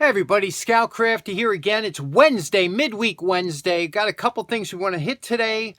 Hey everybody, Scoutcrafty here again. It's Wednesday, midweek Wednesday. Got a couple things we want to hit today.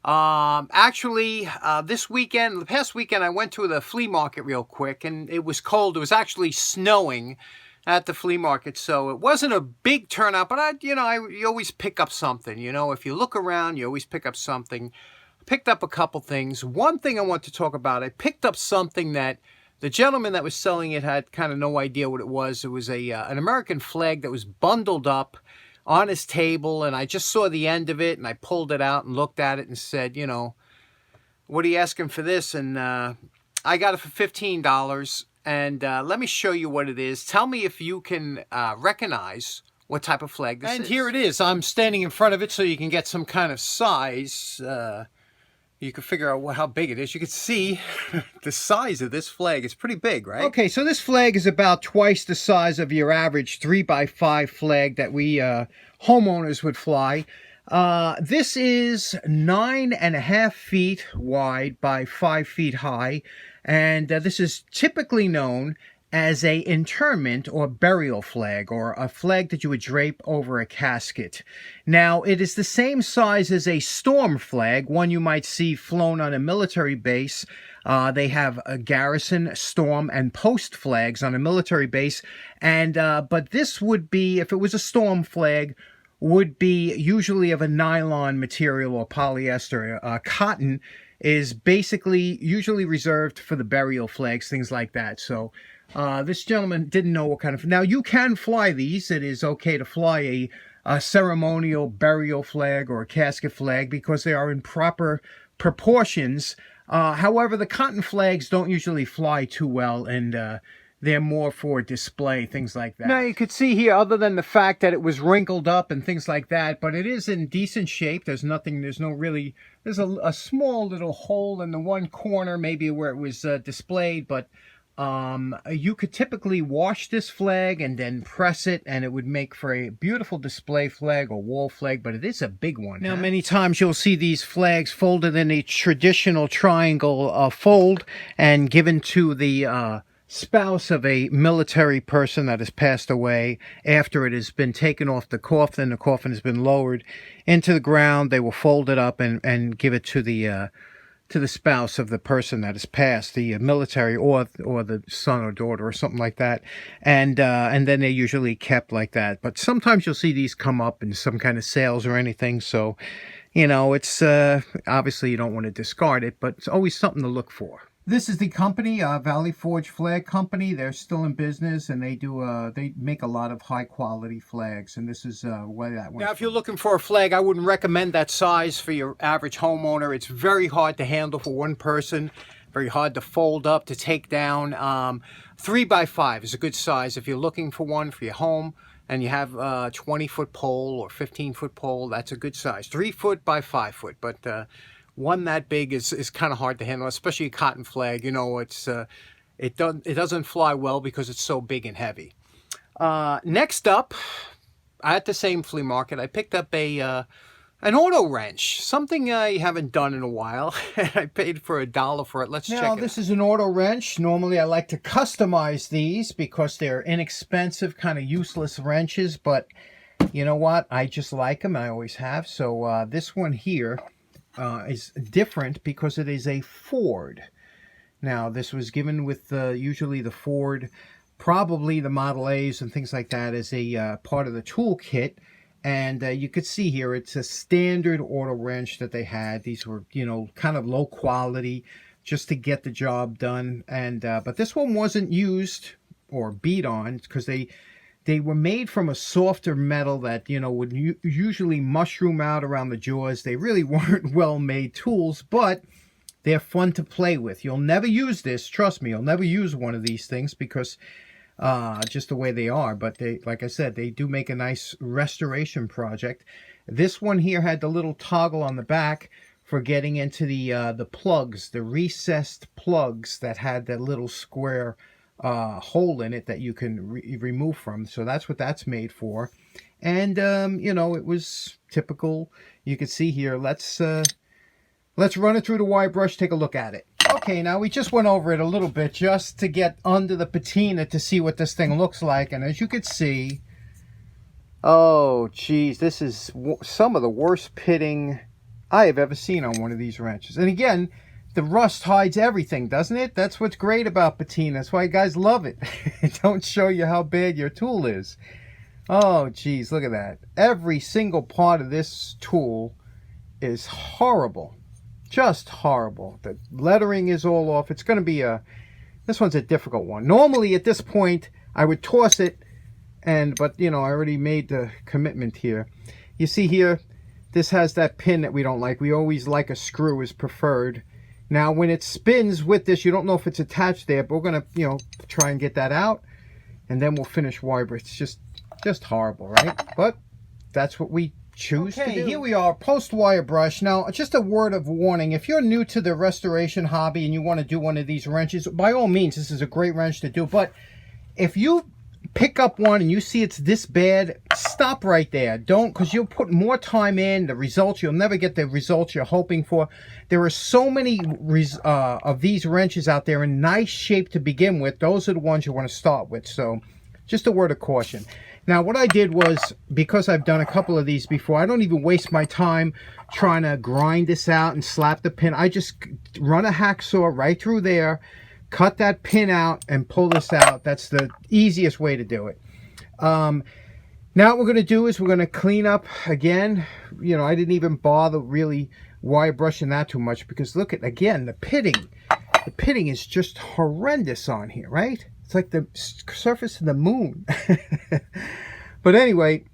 This weekend, the past weekend, I went to the flea market real quick, and it was cold. It was actually snowing at the flea market, so it wasn't a big turnout. But you always pick up something. You know, if you look around, you always pick up something. I picked up a couple things. One thing I want to talk about, I picked up something that the gentleman that was selling it had kind of no idea what it was. It was an American flag that was bundled up on his table, and I just saw the end of it, and I pulled it out and looked at it and said, you know, what are you asking for this? And I got it for $15, and let me show you what it is. Tell me if you can recognize what type of flag this is. And here it is. I'm standing in front of it so you can get some kind of size. You can figure out how big it is. You can see the size of this flag. It's pretty big, right? Okay, so this flag is about twice the size of your average 3x5 flag that we homeowners would fly. This is 9.5 feet wide by 5 feet high, and this is typically known as a interment or burial flag, or a flag that you would drape over a casket. Now, it is the same size as a storm flag, one you might see flown on a military base. They have a garrison, storm, and post flags on a military base. And but this would be, if it was a storm flag, would be usually of a nylon material or polyester. Cotton is basically usually reserved for the burial flags, things like that. So this gentleman didn't know what kind of... Now, you can fly these. It is okay to fly a ceremonial burial flag or a casket flag because they are in proper proportions. However, the cotton flags don't usually fly too well, and they're more for display, things like that. Now, you could see here, other than the fact that it was wrinkled up and things like that, but it is in decent shape. There's a small little hole in the one corner, maybe where it was displayed, but you could typically wash this flag and then press it, and it would make for a beautiful display flag or wall flag, but it is a big one. Now, many times you'll see these flags folded in a traditional triangle fold and given to the spouse of a military person that has passed away. After it has been taken off the coffin has been lowered into the ground, they will fold it up and give it to the spouse of the person that has passed, the military or the son or daughter or something like that, and then they're usually kept like that. But sometimes you'll see these come up in some kind of sales or anything, so you know, it's obviously you don't want to discard it, but it's always something to look for. This is the company, Valley Forge Flag Company. They're still in business, and they make a lot of high quality flags, and this is where that one. Now, if you're looking for a flag, I wouldn't recommend that size for your average homeowner. It's very hard to handle for one person, very hard to fold up, to take down. 3x5 is a good size if you're looking for one for your home, and you have a 20-foot pole or 15-foot pole. That's a good size, 3 foot by 5 foot, but one that big is kind of hard to handle, especially a cotton flag. You know, it doesn't fly well because it's so big and heavy. Next up, at the same flea market, I picked up an auto wrench, something I haven't done in a while. I paid for $1 for it. Let's check it out. Now, this is an auto wrench. Normally, I like to customize these because they're inexpensive, kind of useless wrenches. But you know what? I just like them. I always have. So this one here is different because it is a Ford. Now, this was given with usually the Ford, probably the Model A's and things like that, as a part of the toolkit. And you could see here, it's a standard auto wrench that they had. These were, you know, kind of low quality just to get the job done. And but this one wasn't used or beat on because they were made from a softer metal that, you know, would usually mushroom out around the jaws. They really weren't well-made tools, but they're fun to play with. You'll never use this. Trust me, you'll never use one of these things because just the way they are. But they, like I said, they do make a nice restoration project. This one here had the little toggle on the back for getting into the plugs, the recessed plugs that had that little square hole in it that you can remove from. So that's what that's made for. And you know, it was typical. You can see here, let's run it through the wire brush, take a look at it. Okay, now we just went over it a little bit just to get under the patina to see what this thing looks like. And as you can see, Oh, geez, this is some of the worst pitting I have ever seen on one of these wrenches. And again, the rust hides everything, doesn't it? That's what's great about patina. That's why guys love it. It don't show you how bad your tool is. Oh, geez, look at that. Every single part of this tool is horrible. Just horrible. The lettering is all off. It's going to be this one's a difficult one. Normally at this point, I would toss it, but you know, I already made the commitment here. You see here, this has that pin that we don't like. We always like a screw is preferred. Now, when it spins with this, you don't know if it's attached there, but we're going to, you know, try and get that out, and then we'll finish wire. It's just horrible, right? But that's what we choose to do. Here we are, post-wire brush. Now, just a word of warning. If you're new to the restoration hobby and you want to do one of these wrenches, by all means, this is a great wrench to do. But if you pick up one and you see it's this bad, stop right there. Don't, because you'll put more time in, the results, you'll never get the results you're hoping for. There are so many of these wrenches out there in nice shape to begin with. Those are the ones you want to start with. So just a word of caution. Now, what I did was, because I've done a couple of these before, I don't even waste my time trying to grind this out and slap the pin. I just run a hacksaw right through there, cut that pin out, and pull this out. That's the easiest way to do it. Now what we're going to do is we're going to clean up again. You know, I didn't even bother really wire brushing that too much, because look at, again, the pitting. The pitting is just horrendous on here, right? It's like the surface of the moon. But anyway,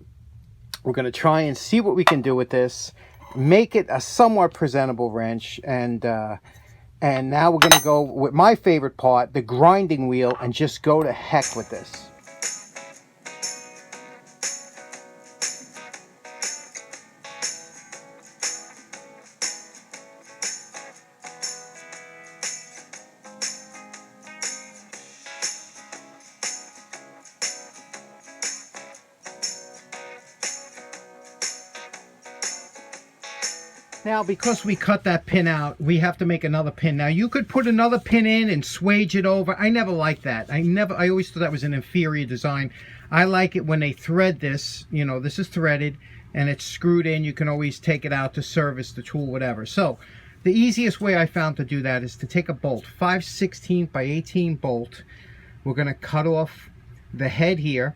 we're going to try and see what we can do with this, make it a somewhat presentable wrench, and now we're going to go with my favorite part, the grinding wheel, and just go to heck with this. Now, because we cut that pin out, we have to make another pin. Now, you could put another pin in and swage it over. I never liked that. I always thought that was an inferior design. I like it when they thread this. You know, this is threaded and it's screwed in. You can always take it out to service the tool, whatever. So, the easiest way I found to do that is to take a bolt, 5/16 by 18 bolt. We're going to cut off the head here.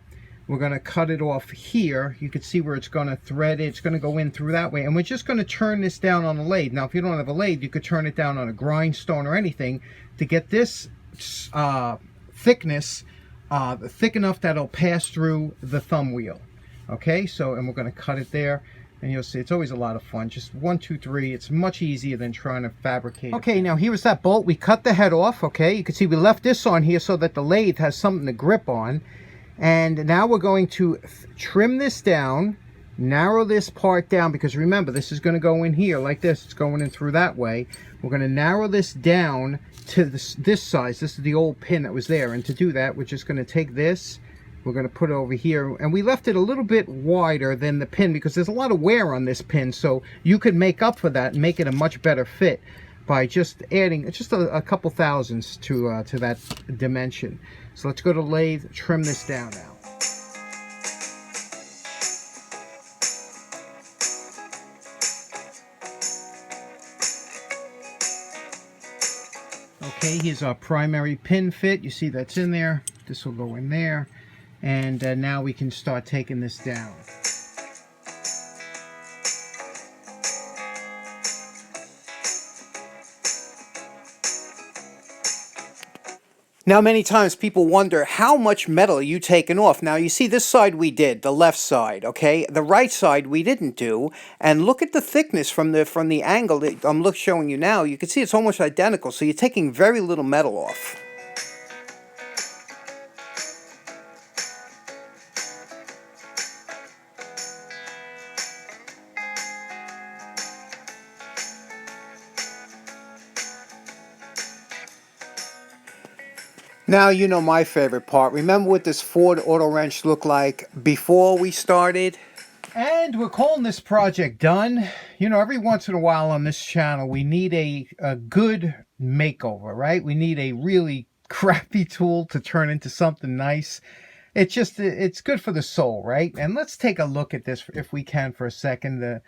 We're going to cut it off here. You can see where it's going to thread it. It's going to go in through that way. And we're just going to turn this down on a lathe. Now, if you don't have a lathe, you could turn it down on a grindstone or anything to get this thickness thick enough that it'll pass through the thumb wheel. Okay, so, and we're going to cut it there. And you'll see it's always a lot of fun. Just 1, 2, 3. It's much easier than trying to fabricate. Okay, now here's that bolt. We cut the head off, okay? You can see we left this on here so that the lathe has something to grip on. And now we're going to trim this down, narrow this part down, because remember, this is going to go in here like this. It's going in through that way. We're going to narrow this down to this size. This is the old pin that was there. And to do that, we're just going to take this. We're going to put it over here. And we left it a little bit wider than the pin because there's a lot of wear on this pin. So you could make up for that and make it a much better fit by just adding just a couple thousandths to that dimension. So let's go to lathe, trim this down now. Okay, here's our primary pin fit. You see that's in there. This will go in there. And now we can start taking this down. Now, many times people wonder, how much metal are you taking off? Now, you see this side we did, the left side, okay? The right side we didn't do. And look at the thickness from the angle that I'm showing you now. You can see it's almost identical, so you're taking very little metal off. Now, you know my favorite part. Remember what this Ford Auto Wrench looked like before we started? And we're calling this project done. You know, every once in a while on this channel, we need a good makeover, right? We need a really crappy tool to turn into something nice. it's good for the soul, right? And let's take a look at this if we can for a second.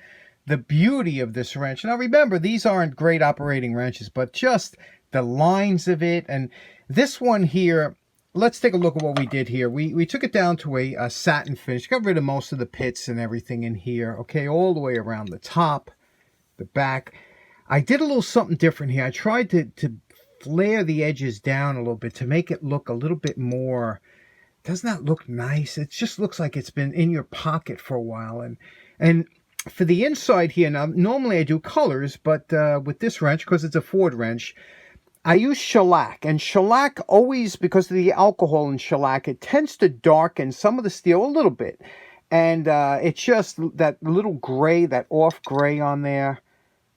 The beauty of this wrench. Now remember, these aren't great operating wrenches, but just the lines of it. And this one here, let's take a look at what we did here. We took it down to a satin finish, got rid of most of the pits and everything in here, okay, all the way around the top, the back. I did a little something different here. I tried to flare the edges down a little bit to make it look a little bit more, doesn't that look nice? It just looks like it's been in your pocket for a while. And for the inside here, now normally I do colors, but with this wrench, because it's a Ford wrench, I use shellac. And shellac always, because of the alcohol in shellac, it tends to darken some of the steel a little bit. And it's just that little gray, that off gray on there,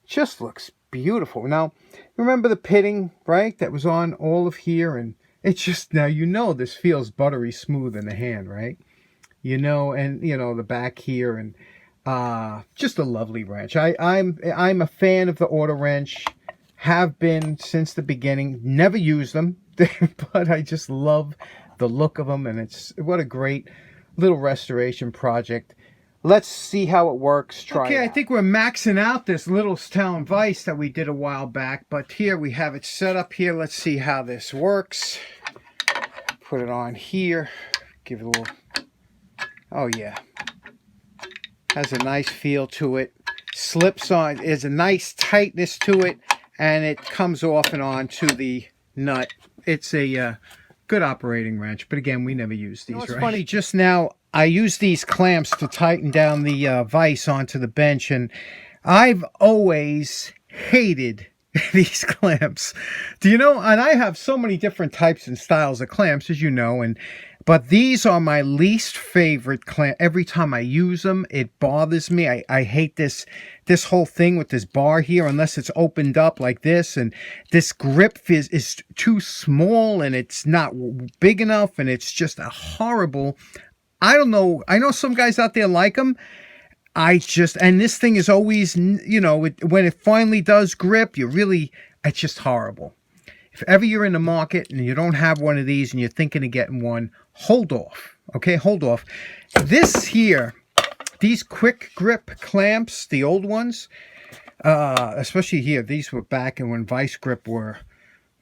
just looks beautiful. Now, remember the pitting, right? That was on all of here, and it's just, now you know this feels buttery smooth in the hand, right? You know, and you know the back here, and just a lovely wrench. I'm a fan of the Auto Wrench. Have been since the beginning. Never used them, but I just love the look of them, and it's what a great little restoration project. Let's see how it works. Try it out. I think we're maxing out this Littlestown Vice that we did a while back, but here we have it set up here. Let's see how this works. Put it on here. Give it a little. Oh yeah, has a nice feel to it. Slips on. There's a nice tightness to it, and it comes off and on to the nut. It's a good operating wrench, but again, we never use these. You know, it's funny. Just now, I used these clamps to tighten down the vise onto the bench, and I've always hated these clamps. Do you know? And I have so many different types and styles of clamps, as you know, but these are my least favorite clamp. Every time I use them, it bothers me. I hate this whole thing with this bar here, unless it's opened up like this, and this grip is too small, and it's not big enough, and it's just a horrible. I don't know. I know some guys out there like them. And this thing is always, you know, when it finally does grip, it's just horrible. If ever you're in the market and you don't have one of these and you're thinking of getting one, hold off. Okay, hold off. This here, these quick grip clamps, the old ones, especially here, these were back and when Vice Grip were,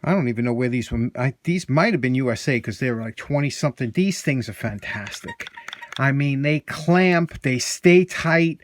I don't even know where these were. These might have been USA because they were like 20-something. These things are fantastic. I mean, they clamp, they stay tight,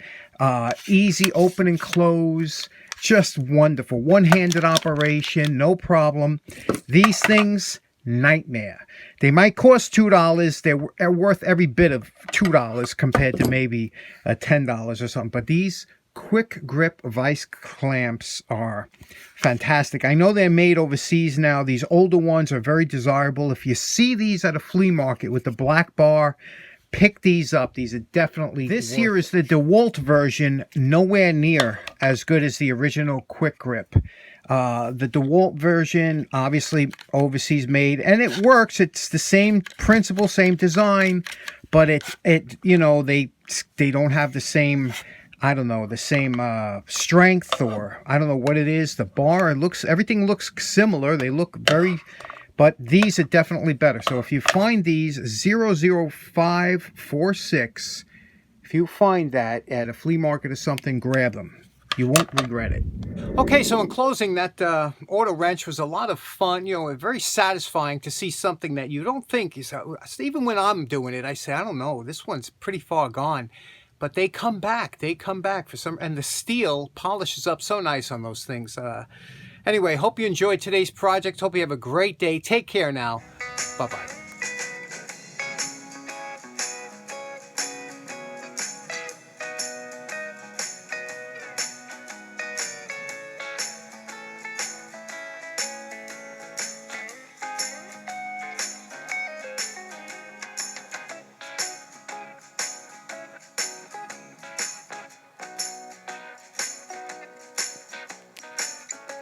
easy open and close. Just wonderful. One-handed operation, no problem. These things, nightmare. They might cost $2. They're worth every bit of $2 compared to maybe $10 or something. But these quick grip Vice clamps are fantastic. I know they're made overseas now. These older ones are very desirable. If you see these at a flea market with the black bar, pick these up. These are definitely this here is the DeWalt version, nowhere near as good as the original quick grip. The DeWalt version, obviously overseas made, and it works. It's the same principle, same design, but it you know, they don't have the same, I don't know, the same strength, or I don't know what it is. The bar, everything looks similar. They look very, but these are definitely better. So if you find these 00546, if you find that at a flea market or something, grab them. You won't regret it. Okay, so in closing, that Auto Wrench was a lot of fun. You know, very satisfying to see something that you don't think is, even when I'm doing it, I say, I don't know, this one's pretty far gone. But they come back for some, and the steel polishes up so nice on those things. Anyway, hope you enjoyed today's project. Hope you have a great day. Take care now. Bye-bye.